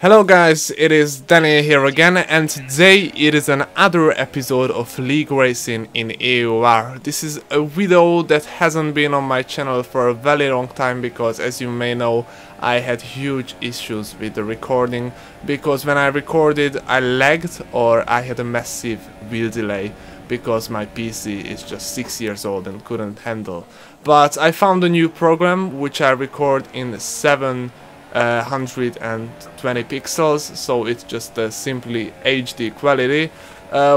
Hello guys, it is Danny here again, and today it is another episode of League Racing in AOR. This is a video that hasn't been on my channel for a very long time because, as you may know, I had huge issues with the recording, because when I recorded I lagged or I had a massive wheel delay because my PC is just 6 years old and couldn't handle. But I found a new program which I record in 720 pixels, so it's just simply HD quality,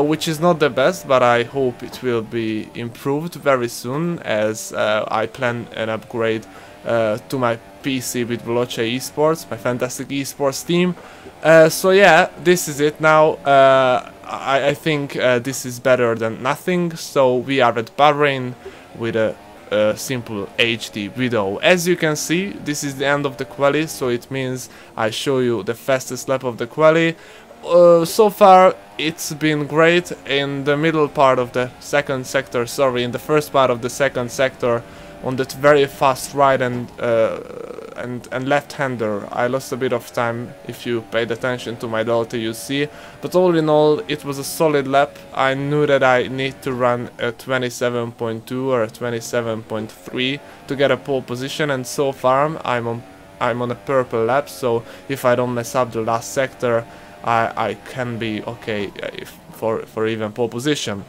which is not the best, but I hope it will be improved very soon, as I plan an upgrade to my PC with Veloce Esports, my fantastic esports team. So yeah, this is it now. I think this is better than nothing. So we are at Bahrain with a simple HD video. As you can see, this is the end of the quali, so it means I show you the fastest lap of the quali. So far it's been great. In the middle part of the second sector, in the first part of the second sector, on that very fast right and left-hander, I lost a bit of time. If you paid attention to my delta, you see. But all in all, it was a solid lap. I knew that I need to run a 27.2 or a 27.3 to get a pole position, and so far I'm on a purple lap. So if I don't mess up the last sector, I can be okay for even pole position.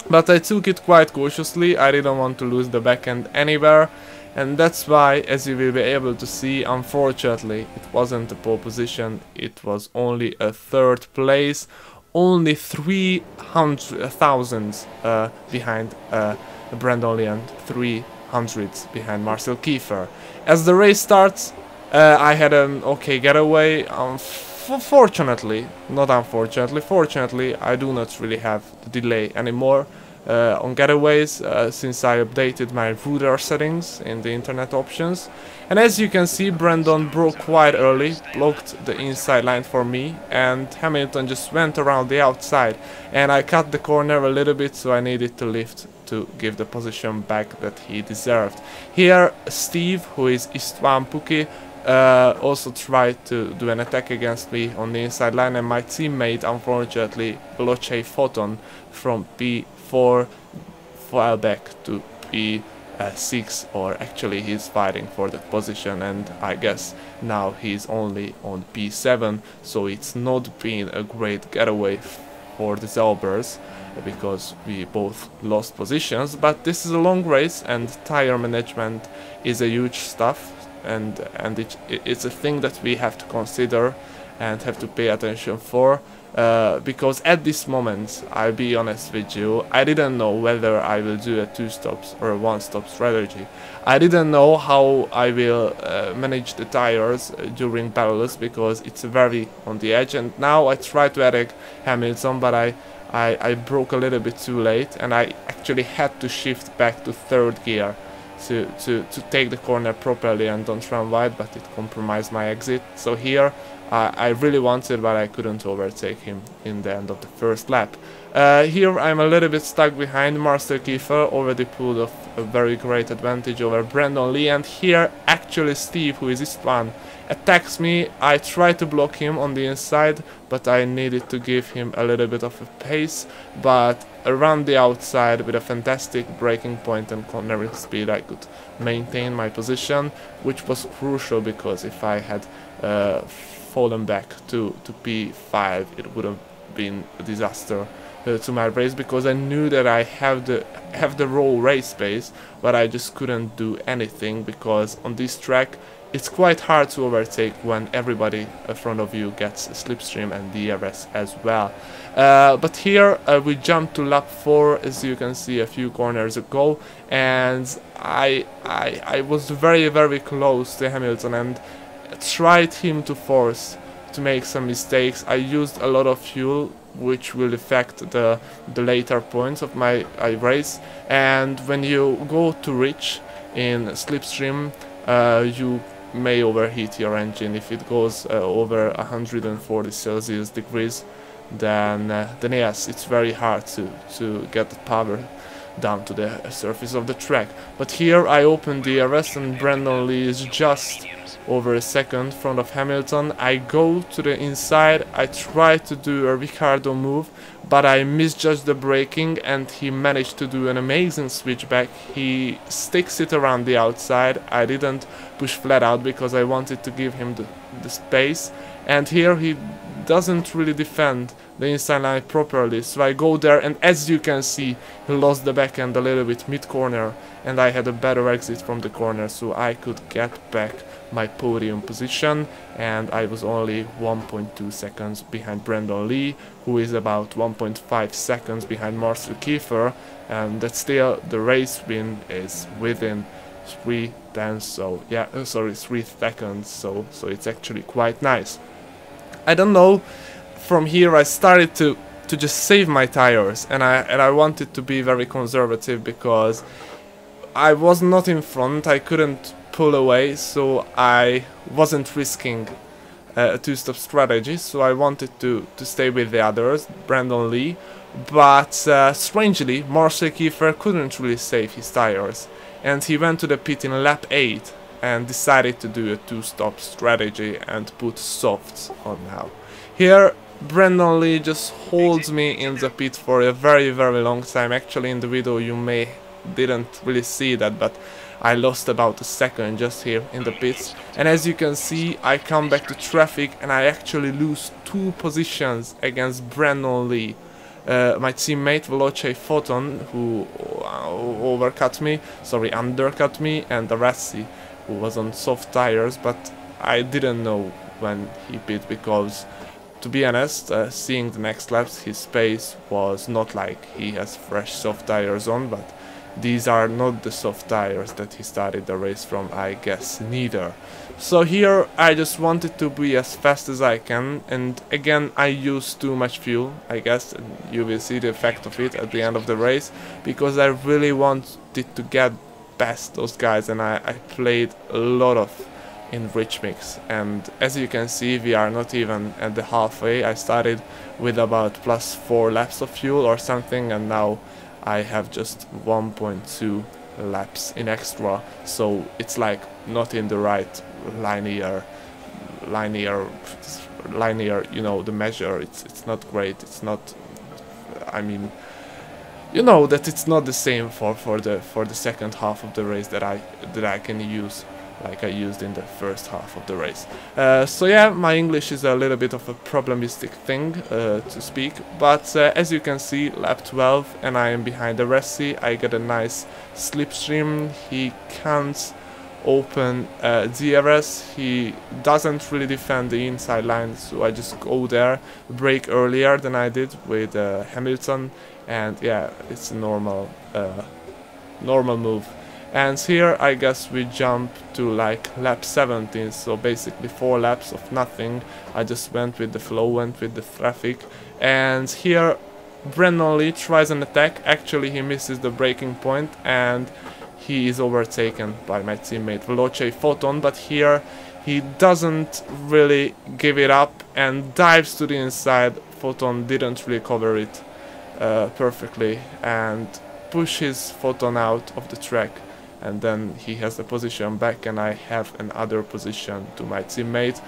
But I took it quite cautiously. I didn't want to lose the backhand anywhere, and that's why, as you will be able to see, unfortunately it wasn't a pole position, it was only a third place, only 300,000 behind Brandon Lee and 300 behind Marcel Kiefer. As the race starts, I had an okay getaway. Fortunately, not unfortunately, fortunately, I do not really have the delay anymore on getaways since I updated my router settings in the internet options. And as you can see, Brandon broke quite early, blocked the inside line for me, and Hamilton just went around the outside, and I cut the corner a little bit, so I needed to lift to give the position back that he deserved. Here, Steve, who is Istvan Puki, also tried to do an attack against me on the inside line, and my teammate, unfortunately, Veloce Photon from P4 fell back to P6, or actually he's fighting for that position, and I guess now he's only on P7, so it's not been a great getaway for the Zelbers, because we both lost positions. But this is a long race, and tire management is a huge stuff. And it's a thing that we have to consider and have to pay attention for, because at this moment, I'll be honest with you, I didn't know whether I will do a 2-stops or a 1-stop strategy. I didn't know how I will manage the tires during battles, because it's very on the edge. And now I try to attack Hamilton, but I broke a little bit too late, and I actually had to shift back to 3rd gear to take the corner properly and don't run wide, but it compromised my exit. So here I really wanted, but I couldn't overtake him in the end of the first lap. Here I'm a little bit stuck behind. Marcel Kiefer already pulled off a very great advantage over Brandon Lee, and here actually Steve, who is Istvan, attacks me. I try to block him on the inside, but I needed to give him a little bit of a pace. But around the outside, with a fantastic braking point and cornering speed, I could maintain my position, which was crucial, because if I had fallen back to P5, it would have been a disaster to my race, because I knew that I have the raw race pace, but I just couldn't do anything, because on this track it's quite hard to overtake when everybody in front of you gets a slipstream and DRS as well. But here we jumped to lap 4, as you can see, a few corners ago, and I was very close to Hamilton and tried him to force to make some mistakes. I used a lot of fuel, which will affect the later points of my race, and when you go too rich in slipstream, you may overheat your engine. If it goes over 140 Celsius degrees, then yes, it's very hard to get the power down to the surface of the track. But here I open DRS and Brandon Lee is just over a second in front of Hamilton. I go to the inside, I try to do a Ricciardo move, but I misjudged the braking and he managed to do an amazing switchback. He sticks it around the outside. I didn't push flat out because I wanted to give him the space, and here he doesn't really defend the inside line properly, so I go there, and as you can see, he lost the back end a little bit mid-corner, and I had a better exit from the corner, so I could get back my podium position, and I was only 1.2 seconds behind Brandon Lee, who is about 1.5 seconds behind Marcel Kiefer, and that still the race win is within 3 tenths, so yeah, sorry, 3 seconds, so it's actually quite nice. I don't know, from here I started to just save my tires, and I wanted to be very conservative because I was not in front, I couldn't pull away, so I wasn't risking a two-stop strategy, so I wanted to stay with the others, Brandon Lee, but strangely Marcel Kiefer couldn't really save his tires, and he went to the pit in lap 8 and decided to do a two-stop strategy and put softs on now. Here Brandon Lee just holds me in the pit for a very long time. Actually in the video you didn't really see that, but I lost about a second just here in the pits, and as you can see I come back to traffic and I actually lose 2 positions against Brandon Lee. My teammate Veloce Photon, who undercut me, and Arassi, who was on soft tires, but I didn't know when he pit because, to be honest, seeing the next laps, his pace was not like he has fresh soft tires on, but these are not the soft tires that he started the race from, I guess neither. So here I just wanted to be as fast as I can, and again I used too much fuel, I guess, and you will see the effect of it at the end of the race, because I really wanted to get past those guys, and I played a lot of enrich mix, and as you can see we are not even at the halfway. I started with about plus 4 laps of fuel or something, and now I have just 1.2 laps in extra, so it's like not in the right linear, you know, the measure. It's not great. It's not, I mean, you know that it's not the same for the second half of the race that I can use like I used in the first half of the race. So yeah, my English is a little bit of a problematic thing to speak, but as you can see, lap 12 and I am behind the Rossi. I get a nice slipstream. He can't open DRS, he doesn't really defend the inside line, so I just go there, brake earlier than I did with Hamilton, and yeah, it's a normal move. And here I guess we jump to like lap 17, so basically 4 laps of nothing. I just went with the flow, went with the traffic, and here Brandon Lee tries an attack. Actually he misses the braking point and he is overtaken by my teammate Veloce Photon, but here he doesn't really give it up and dives to the inside. Photon didn't really cover it perfectly and pushes Photon out of the track, and then he has the position back and I have another position to my teammate.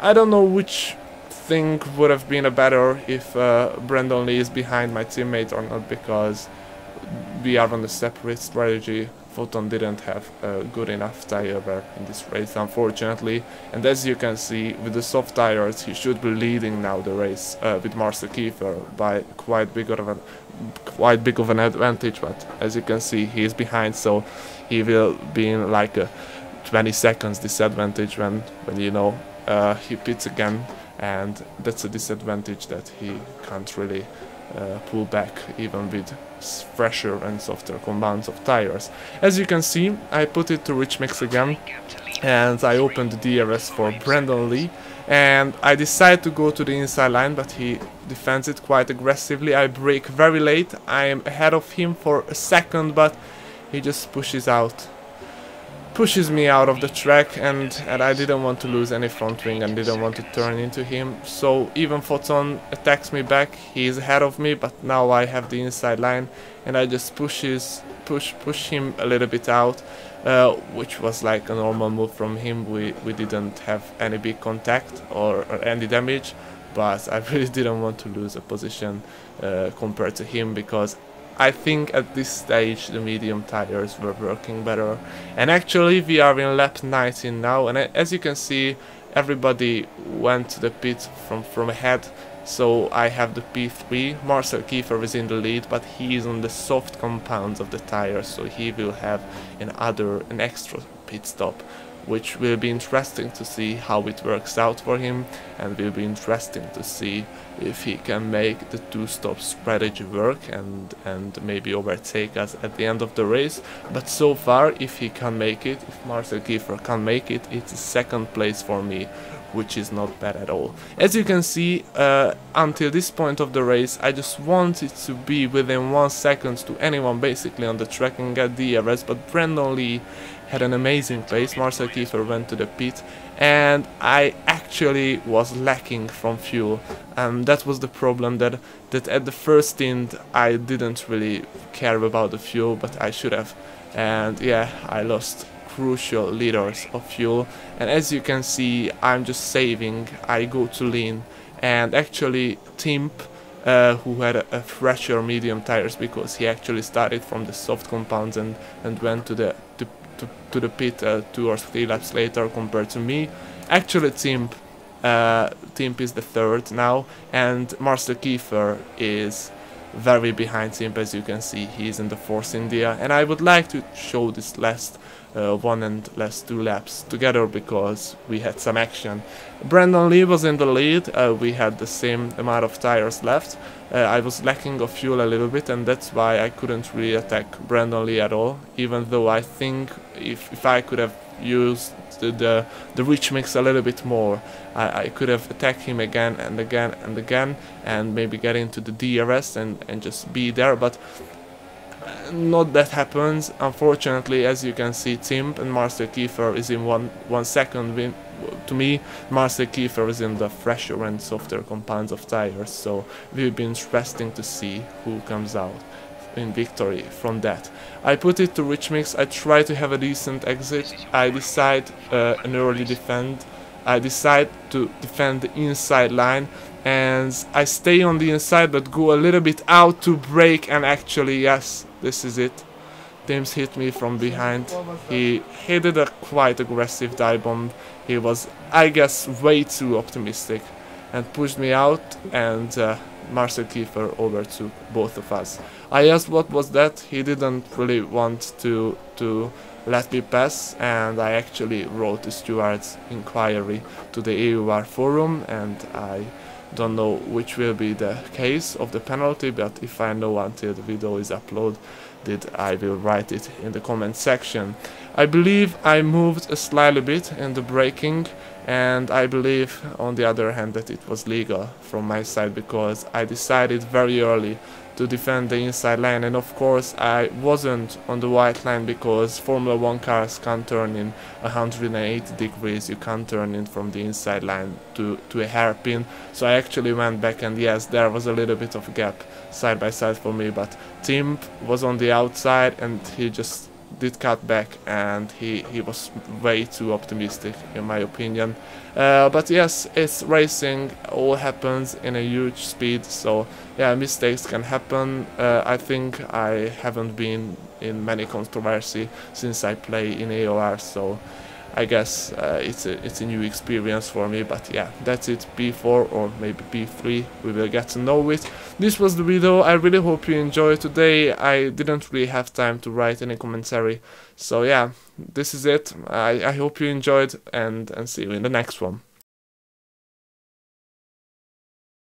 I don't know which thing would have been a better if Brandon Lee is behind my teammate or not, because we are on a separate strategy. Photon didn't have a good enough tire wear in this race, unfortunately, and as you can see, with the soft tires he should be leading now the race with Marcel Kiefer by quite big of an advantage, but as you can see he is behind, so he will be in like a 20 seconds disadvantage when you know he pits again, and that's a disadvantage that he can't really pull back even with fresher and softer compounds of tires. As you can see, I put it to rich mix again and I opened the DRS for Brandon Lee, and I decide to go to the inside line, but he defends it quite aggressively. I brake very late, I am ahead of him for a second, but he just pushes out pushes me out of the track, and I didn't want to lose any front wing and didn't want to turn into him. So even Photon attacks me back, he is ahead of me, but now I have the inside line and I just push him a little bit out, which was like a normal move from him. We didn't have any big contact or any damage, but I really didn't want to lose a position compared to him, because I think at this stage the medium tires were working better. And actually we are in lap 19 now, and as you can see, everybody went to the pit from ahead. So I have the P3, Marcel Kiefer is in the lead, but he is on the soft compounds of the tires, so he will have an extra pit stop, which will be interesting to see how it works out for him, and will be interesting to see if he can make the two-stop strategy work and maybe overtake us at the end of the race. But so far, if he can make it, if Marcel Kiefer can make it, it's second place for me, which is not bad at all. As you can see, until this point of the race, I just wanted to be within 1 second to anyone basically on the track and get DRS, but Brandon Lee had an amazing place. Marcel Kiefer went to the pit, and I actually was lacking from fuel. That was the problem, that at the first stint I didn't really care about the fuel, but I should have. And yeah, I lost crucial liters of fuel, and as you can see, I'm just saving. I go to lean, and actually Timp, who had a fresher medium tires, because he actually started from the soft compounds and went to the pit 2 or 3 laps later compared to me. Actually Timp is the third now, and Marcel Kiefer is very behind Timp. As you can see, he is in the Force India, and I would like to show this last 1 and last 2 laps together, because we had some action. Brandon Lee was in the lead, we had the same amount of tires left. I was lacking of fuel a little bit, and that's why I couldn't really attack Brandon Lee at all, even though I think if I could have used the reach mix a little bit more, I could have attacked him again and again and again, and maybe get into the DRS and just be there, but not that happens. Unfortunately, as you can see, Timp and Marcel Kiefer is in one second win. To me, Marcel Kiefer is in the fresher and softer compounds of tires, so it will be interesting to see who comes out in victory from that. I put it to rich mix. I try to have a decent exit. I decide an early defend. I decide to defend the inside line, and I stay on the inside but go a little bit out to brake, and actually, yes, this is it. Timps hit me from behind. He did a quite aggressive dive bomb. He was, I guess, way too optimistic and pushed me out, and Marcel Kiefer overtook both of us. I asked what was that. He didn't really want to let me pass, and I actually wrote the steward's inquiry to the AUR forum, and I don't know which will be the case of the penalty, but if I know until the video is uploaded, I will write it in the comment section. I believe I moved a slightly bit in the braking, and I believe on the other hand that it was legal from my side, because I decided very early to defend the inside line, and of course I wasn't on the white line, because Formula 1 cars can't turn in 180 degrees. You can't turn in from the inside line to a hairpin, so I actually went back, and yes, there was a little bit of a gap side by side for me, but Timp was on the outside and he just did cut back, and he was way too optimistic in my opinion. But yes, it's racing, all happens in a huge speed, so yeah, mistakes can happen. I think I haven't been in many controversy since I play in AOR, so I guess it's a new experience for me. But yeah, that's it. P4 or maybe P3, we will get to know it. This was the video. I really hope you enjoyed today. I didn't really have time to write any commentary, so yeah, this is it. I hope you enjoyed, and see you in the next one.